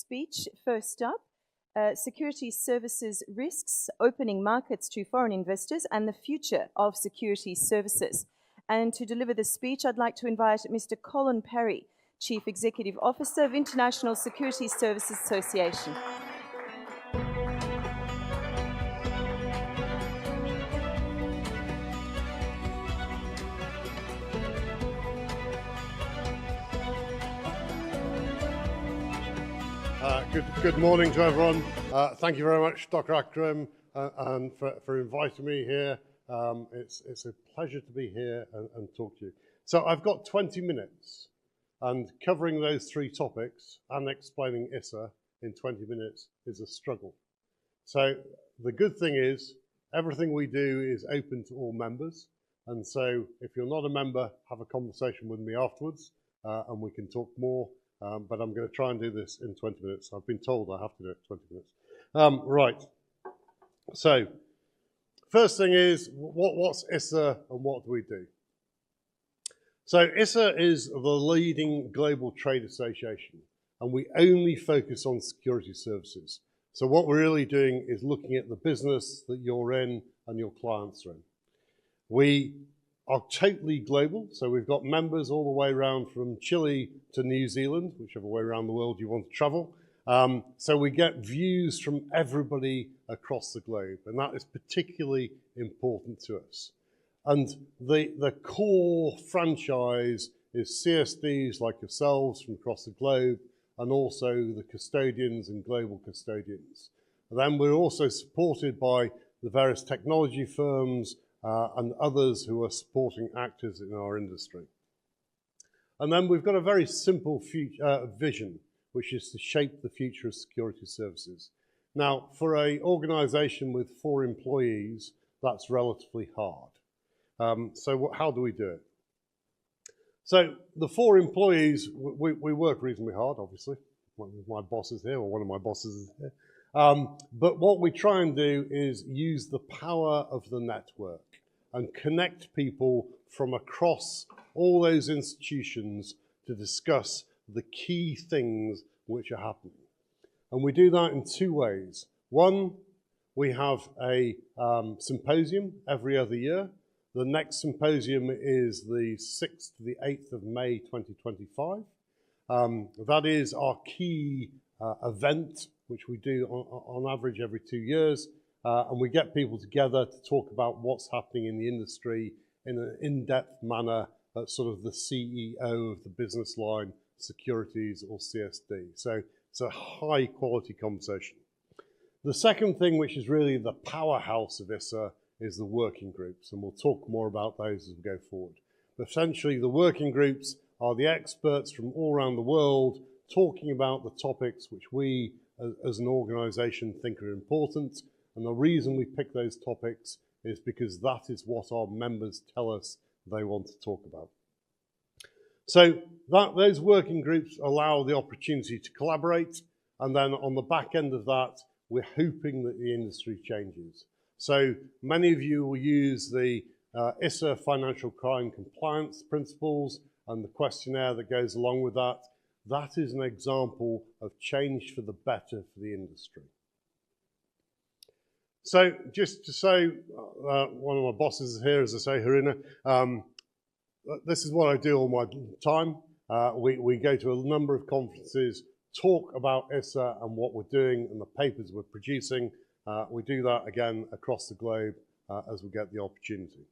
speech. First up, Securities Services Risks, Opening Markets to Foreign Investors and the Future of Securities Services. And to deliver the speech, I'd like to invite Mr. Colin Parry, Chief Executive Officer of International Securities Services Association. Good morning to everyone. Thank you very much, Dr. Akram, and for inviting me here. It's a pleasure to be here and talk to you. So I've got 20 minutes, and covering those three topics and explaining ISSA in 20 minutes is a struggle. So the good thing is everything we do is open to all members, and so if you're not a member, have a conversation with me afterwards, and we can talk more. But I'm going to try and do this in 20 minutes. I've been told I have to do it in 20 minutes. Right. So, first thing is, what's ISSA and what do we do? So, ISSA is the leading global trade association, and we only focus on security services. So, what we're really doing is looking at the business that you're in and your clients are in. We are totally global, so we've got members all the way around from Chile to New Zealand, whichever way around the world you want to travel. So we get views from everybody across the globe, and that is particularly important to us. And the core franchise is CSDs like yourselves from across the globe, and also the custodians and global custodians. And then we're also supported by the various technology firms and others who are supporting actors in our industry. And then we've got a very simple vision, which is to shape the future of security services. Now, for an organization with 4 employees, that's relatively hard. So how do we do it? So the 4 employees, we work reasonably hard, obviously. One of my bosses here, or one of my bosses is here. But what we try and do is use the power of the network and connect people from across all those institutions to discuss the key things which are happening. And we do that in 2 ways. One, we have a symposium every other year. The next symposium is the 6th to the 8th of May 2025. That is our key event, which we do on average every 2 years. And we get people together to talk about what's happening in the industry in an in-depth manner at sort of the CEO of the business line, Securities or CSD. So it's a high quality conversation. The second thing, which is really the powerhouse of ISSA, is the working groups. And we'll talk more about those as we go forward. But essentially, the working groups are the experts from all around the world talking about the topics which we as an organization think are important. And the reason we pick those topics is because that is what our members tell us they want to talk about. So those working groups allow the opportunity to collaborate, and then on the back end of that, we're hoping that the industry changes. So many of you will use the ISSA Financial Crime Compliance Principles and the questionnaire that goes along with that. That is an example of change for the better for the industry. So just to say, one of my bosses is here, as I say, Haruna. This is what I do all my time. We go to a number of conferences, talk about ISSA and what we're doing and the papers we're producing. We do that again across the globe as we get the opportunity.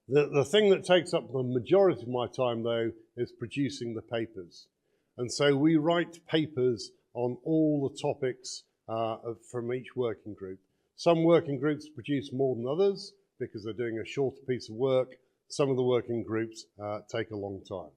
The thing that takes up the majority of my time, though, is producing the papers. And so we write papers on all the topics from each working group. Some working groups produce more than others because they're doing a shorter piece of work. Some of the working groups take a long time.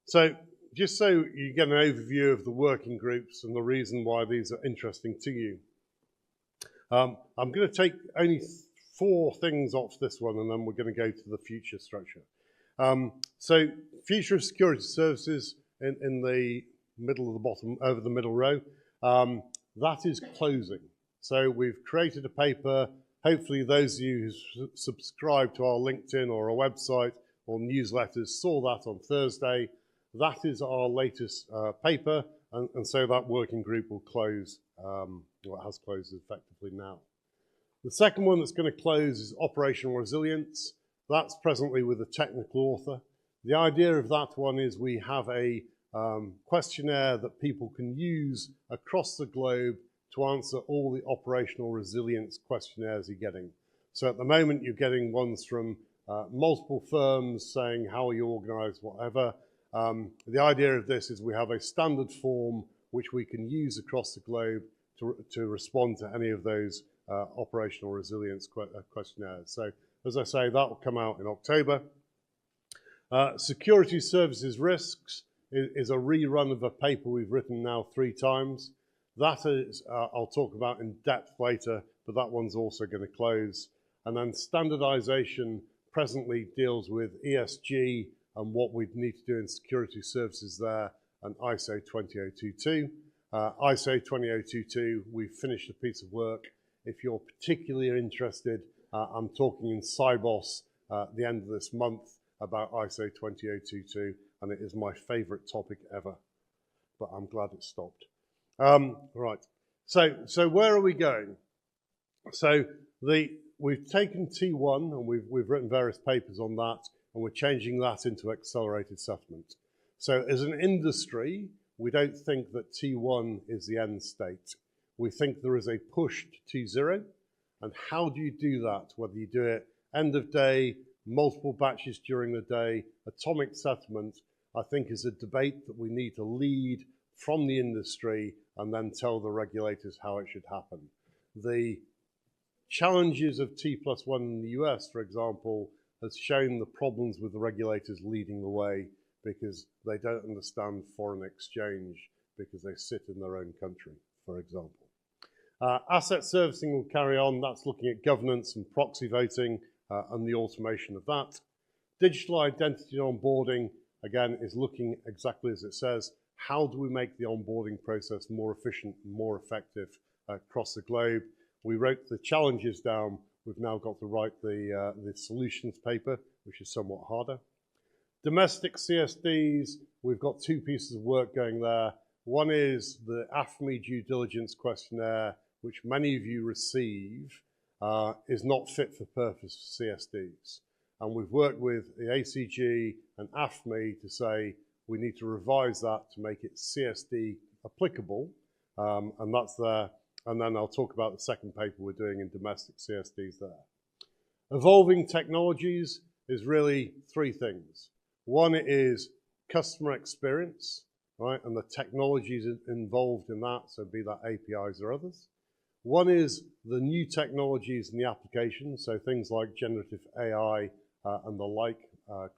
So just so you get an overview of the working groups and the reason why these are interesting to you, I'm going to take only 4 things off this one, and then we're going to go to the future structure. So future of security services in the middle of the bottom, over the middle row, that is closing. So we've created a paper. Hopefully those of you who subscribe to our LinkedIn or our website or newsletters saw that on Thursday. That is our latest paper, and so that working group will close, or it has closed effectively now. The second one that's going to close is operational resilience. That's presently with a technical author. The idea of that one is we have a questionnaire that people can use across the globe to answer all the operational resilience questionnaires you're getting. So at the moment, you're getting ones from multiple firms saying, how are you organized, whatever. The idea of this is we have a standard form which we can use across the globe to respond to any of those operational resilience questionnaires. So as I say, that will come out in October. Security services risks is a rerun of a paper we've written now 3 times. That is, I'll talk about in depth later, but that one's also going to close. And then standardization presently deals with ESG and what we need to do in security services there, and ISO 20022. ISO 20022, we've finished a piece of work. If you're particularly interested, I'm talking in Cybos at the end of this month about ISO 20022, and it is my favorite topic ever, but I'm glad it stopped. Right, so where are we going? So we've taken T1 and we've written various papers on that, and we're changing that into accelerated settlement. So as an industry, we don't think that T1 is the end state. We think there is a push to T0, and how do you do that? Whether you do it end of day, multiple batches during the day, atomic settlement, I think is a debate that we need to lead from the industry and then tell the regulators how it should happen. The challenges of T+1 in the US, for example, has shown the problems with the regulators leading the way because they don't understand foreign exchange because they sit in their own country, for example. Asset servicing will carry on. That's looking at governance and proxy voting and the automation of that. Digital identity onboarding, again, is looking exactly as it says. How do we make the onboarding process more efficient and more effective across the globe? We wrote the challenges down. We've now got to write the solutions paper, which is somewhat harder. Domestic CSDs, we've got 2 pieces of work going there. One is the AFME due diligence questionnaire, which many of you receive, is not fit for purpose for CSDs. And we've worked with the ACG and AFME to say we need to revise that to make it CSD applicable, and that's there. And then I'll talk about the second paper we're doing in domestic CSDs there. Evolving technologies is really 3 things. One is customer experience, right, and the technologies involved in that, so be that APIs or others. One is the new technologies and the applications, so things like generative AI and the like,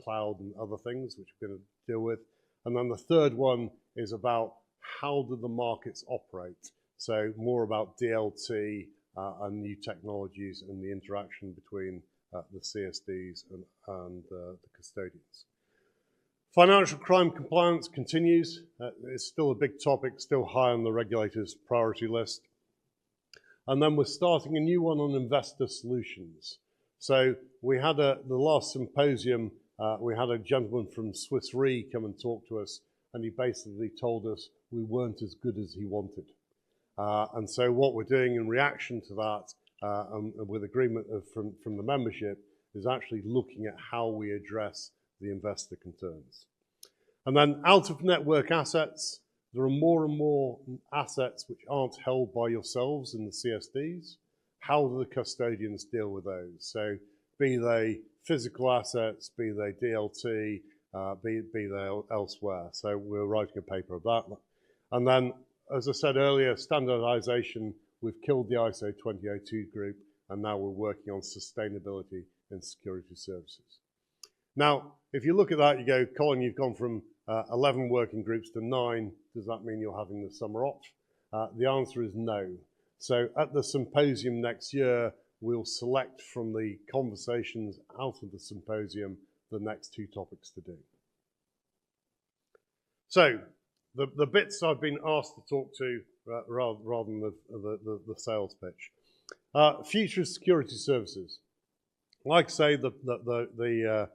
cloud and other things, which we're going to deal with. And then the third one is about how do the markets operate? So more about DLT and new technologies and the interaction between the CSDs and the custodians. Financial crime compliance continues. It's still a big topic, still high on the regulators' priority list. And then we're starting a new one on investor solutions. So we had the last symposium, we had a gentleman from Swiss Re come and talk to us, and he basically told us we weren't as good as he wanted. And so what we're doing in reaction to that, and with agreement from the membership, is actually looking at how we address the investor concerns. And then out of network assets, there are more and more assets which aren't held by yourselves in the CSDs. How do the custodians deal with those? So be they physical assets, be they DLT, be they elsewhere. So we're writing a paper of that. And then, as I said earlier, standardization, we've killed the ISO 20022 group, and now we're working on sustainability in security services. Now, if you look at that, you go, Colin, you've gone from 11 working groups to 9. Does that mean you're having the summer off? The answer is no. So at the symposium next year, we'll select from the conversations out of the symposium the next 2 topics to do. So the bits I've been asked to talk to rather than the sales pitch. Future of security services. Like I say, the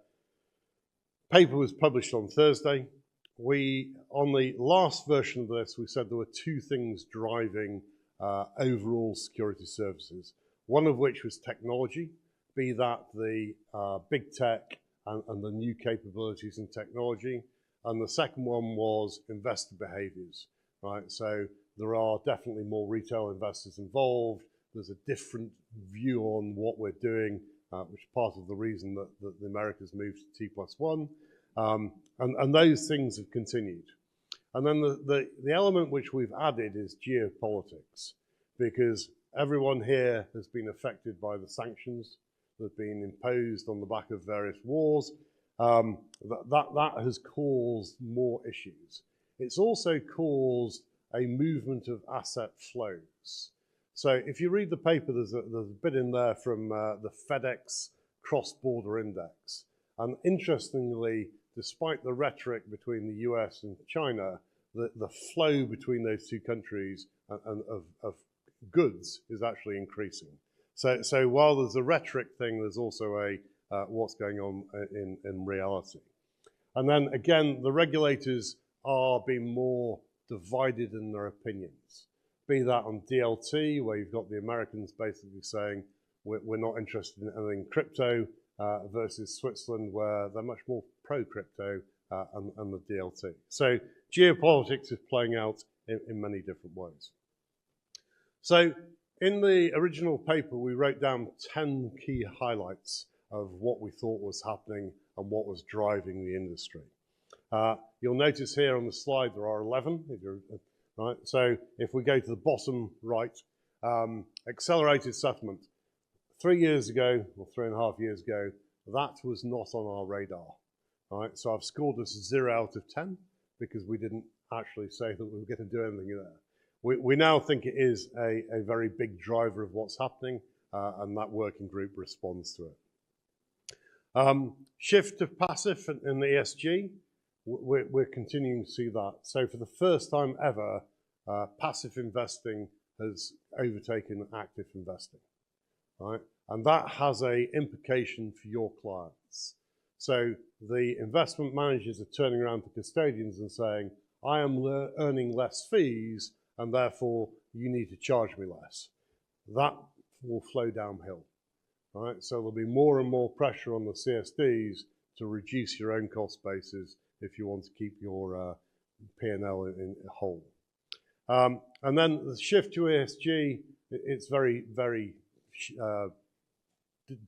paper was published on Thursday. on the last version of this, we said there were two things driving overall security services. One of which was technology, be that the big tech and the new capabilities in technology. And the second one was investor behaviors, right? So there are definitely more retail investors involved. There's a different view on what we're doing, which is part of the reason that the Americas moved to T+1. And those things have continued. And then the element which we've added is geopolitics, because everyone here has been affected by the sanctions that have been imposed on the back of various wars. That has caused more issues. It's also caused a movement of asset flows. So if you read the paper, there's a bit in there from the FedEx cross-border index. And interestingly, despite the rhetoric between the US and China, the flow between those two countries of goods is actually increasing. So while there's a rhetoric thing, there's also a what's going on in reality. And then again, the regulators are being more divided in their opinions. Be that on DLT, where you've got the Americans basically saying, we're not interested in anything crypto, versus Switzerland, where they're much more pro-crypto and the DLT. So geopolitics is playing out in many different ways. So in the original paper, we wrote down 10 key highlights of what we thought was happening and what was driving the industry. You'll notice here on the slide there are 11, right? So if we go to the bottom right, accelerated settlement. 3 years ago, or 3.5 years ago, that was not on our radar, right? So I've scored us 0 out of 10 because we didn't actually say that we were going to do anything there. We now think it is a very big driver of what's happening, and that working group responds to it. Shift to passive in the ESG, we're continuing to see that. So for the first time ever, passive investing has overtaken active investing, right? And that has an implication for your clients. So the investment managers are turning around to custodians and saying, I am earning less fees, and therefore you need to charge me less. That will flow downhill, right? So there'll be more and more pressure on the CSDs to reduce your own cost bases if you want to keep your P&L in whole. And then the shift to ESG, it's very, very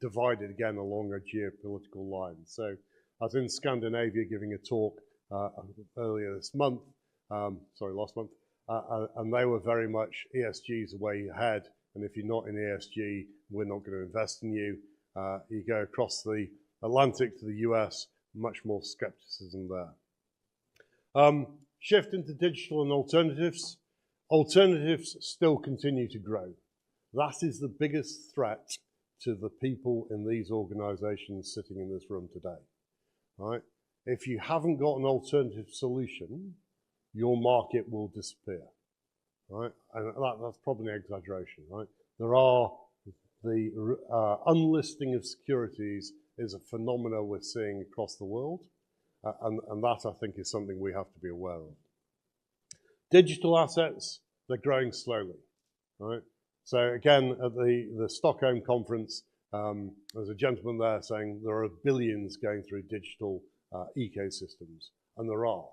divided again along a geopolitical line. So I was in Scandinavia giving a talk earlier this month, last month, and they were very much ESG's way ahead, and if you're not in ESG, we're not going to invest in you. You go across the Atlantic to the US, much more skepticism there. Shift into digital and alternatives. Alternatives still continue to grow. That is the biggest threat to the people in these organizations sitting in this room today, right? If you haven't got an alternative solution, your market will disappear, right? And that's probably an exaggeration, right? There are the unlisting of securities is a phenomenon we're seeing across the world, and that I think is something we have to be aware of. Digital assets, they're growing slowly, right? So again, at the Stockholm conference, there's a gentleman there saying there are billions going through digital ecosystems, and there are,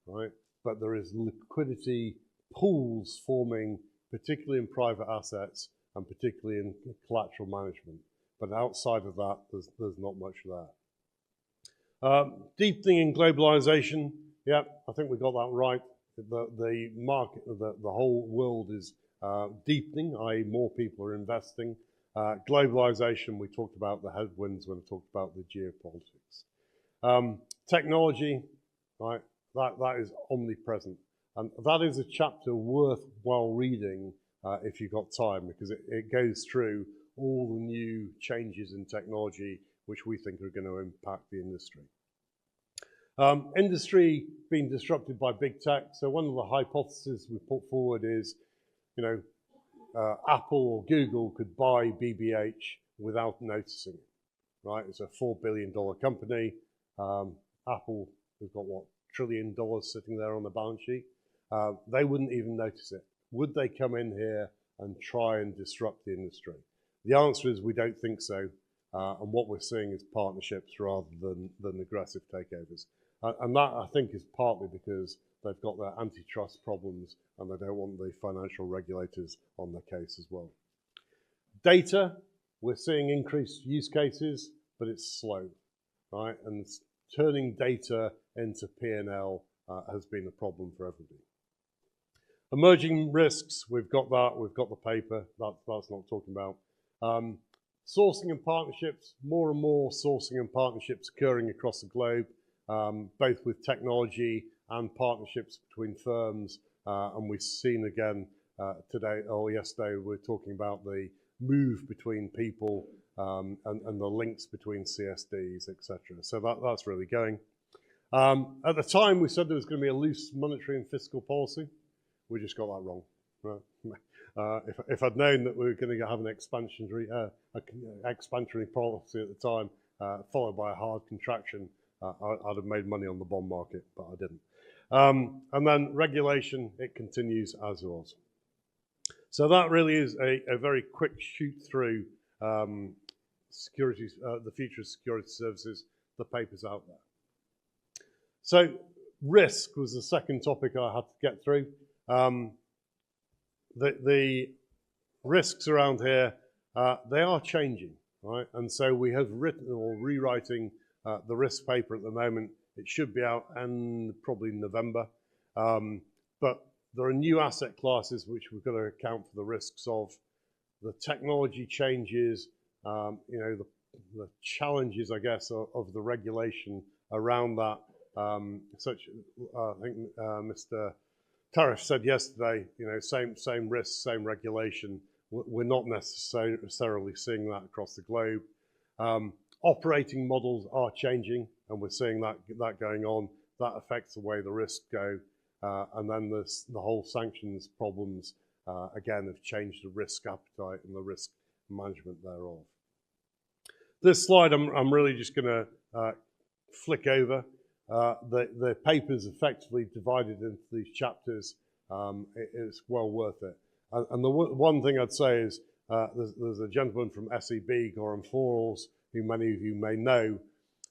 right? But there is liquidity pools forming, particularly in private assets and particularly in collateral management. But outside of that, there's not much there. Deepening in globalization, yeah, I think we got that right. The market, the whole world is deepening, i.e. more people are investing. Globalization, we talked about the headwinds when we talked about the geopolitics. Technology, right, that is omnipresent. And that is a chapter worthwhile reading if you've got time, because it goes through all the new changes in technology which we think are going to impact the industry. Industry being disrupted by big tech. So one of the hypotheses we put forward is, Apple or Google could buy BBH without noticing it, right? It's a $4 billion company. Apple has got, what, trillion sitting there on the balance sheet, they wouldn't even notice it. Would they come in here and try and disrupt the industry? The answer is we don't think so. And what we're seeing is partnerships rather than aggressive takeovers. And that, I think, is partly because they've got their antitrust problems and they don't want the financial regulators on their case as well. Data, we're seeing increased use cases, but it's slow, right? And turning data into P&L has been a problem for everybody. Emerging risks, we've got that, we've got the paper, that's not talking about. Sourcing and partnerships, more and more sourcing and partnerships occurring across the globe, both with technology and partnerships between firms. And we've seen again today or yesterday, we're talking about the move between people and the links between CSDs, etc. So that's really going. At the time, we said there was going to be a loose monetary and fiscal policy. We just got that wrong. Right? If I'd known that we were going to have an expansionary policy at the time, followed by a hard contraction, I'd have made money on the bond market, but I didn't. And then regulation, it continues as it was. So that really is a very quick shoot through securities, the future of security services, the papers out there. So risk was the second topic I had to get through. The risks around here, they are changing, right? And so we have written or rewriting the risk paper at the moment. It should be out in probably November. But there are new asset classes which we've got to account for the risks of. The technology changes, you know, the challenges, I guess, of the regulation around that. I think Mr. Tariff said yesterday, you know, same risk, same regulation. We're not necessarily seeing that across the globe. Operating models are changing, and we're seeing that going on. That affects the way the risks go. And then the whole sanctions problems, again, have changed the risk appetite and the risk management thereof. This slide, I'm really just going to flick over. The paper's effectively divided into these chapters. It's well worth it. And the one thing I'd say is there's a gentleman from SEB, Goran Forls, who many of you may know.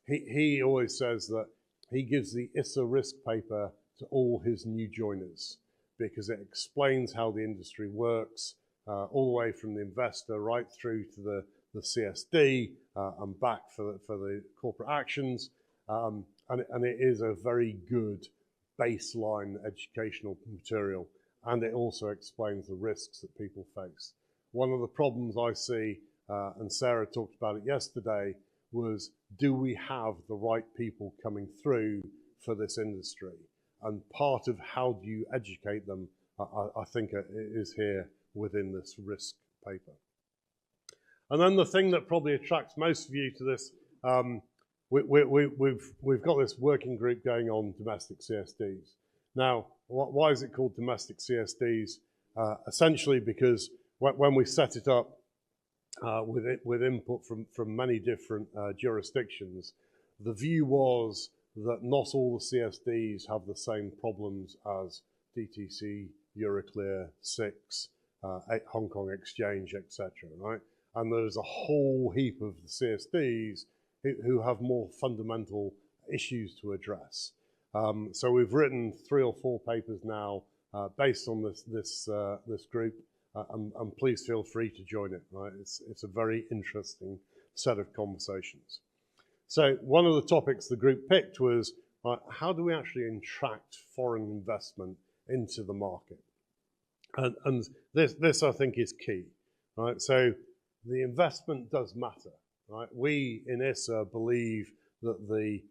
He always says that he gives the ISSA risk paper to all his new joiners because it explains how the industry works, all the way from the investor right through to the CSD and back for the corporate actions. And it is a very good baseline educational material, and it also explains the risks that people face. One of the problems I see, and Sarah talked about it yesterday, was do we have the right people coming through for this industry? And part of how do you educate them, I think it is here within this risk paper. And then the thing that probably attracts most of you to this, we've got this working group going on domestic CSDs. Now, why is it called domestic CSDs? Essentially because when we set it up with input from many different jurisdictions, the view was that not all the CSDs have the same problems as DTC, Euroclear, SIX, Hong Kong Exchange, etc. Right? And there's a whole heap of the CSDs who have more fundamental issues to address. So we've written 3 or 4 papers now based on this group, and please feel free to join it. Right? It's a very interesting set of conversations. So one of the topics the group picked was how do we actually attract foreign investment into the market? And this I think is key. Right? So the investment does matter. Right? We in ISSA believe that the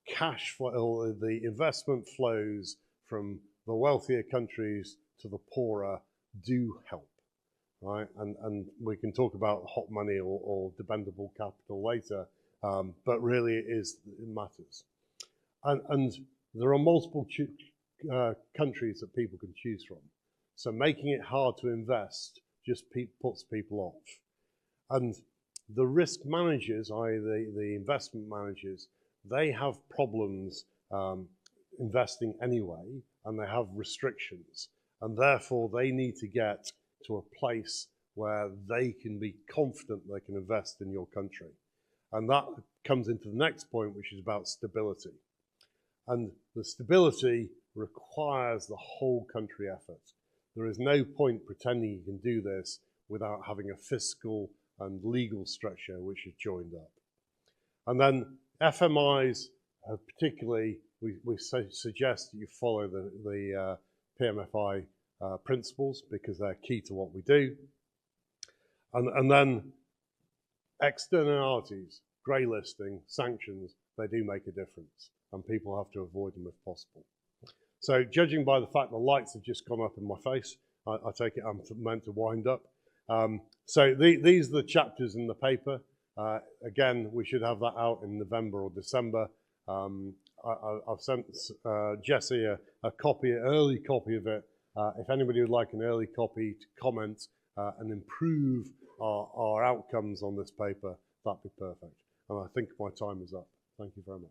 cash flow, or the investment flows from the wealthier countries to the poorer do help. Right? And we can talk about hot money or dependable capital later, but really it matters. And there are multiple countries that people can choose from. So making it hard to invest just puts people off. And the risk managers, i.e. the investment managers, they have problems investing anyway, and they have restrictions, and therefore they need to get to a place where they can be confident they can invest in your country. And that comes into the next point, which is about stability. And the stability requires the whole country effort. There is no point pretending you can do this without having a fiscal and legal structure which is joined up. And then FMIs, particularly, we suggest that you follow the PMFI principles because they're key to what we do. And then externalities, grey listing, sanctions, they do make a difference, and people have to avoid them if possible. So judging by the fact the lights have just gone up in my face, I take it I'm meant to wind up. So these are the chapters in the paper. Again, we should have that out in November or December. I've sent Jesse a copy, an early copy of it. If anybody would like an early copy to comment and improve our outcomes on this paper, that'd be perfect. And I think my time is up. Thank you very much.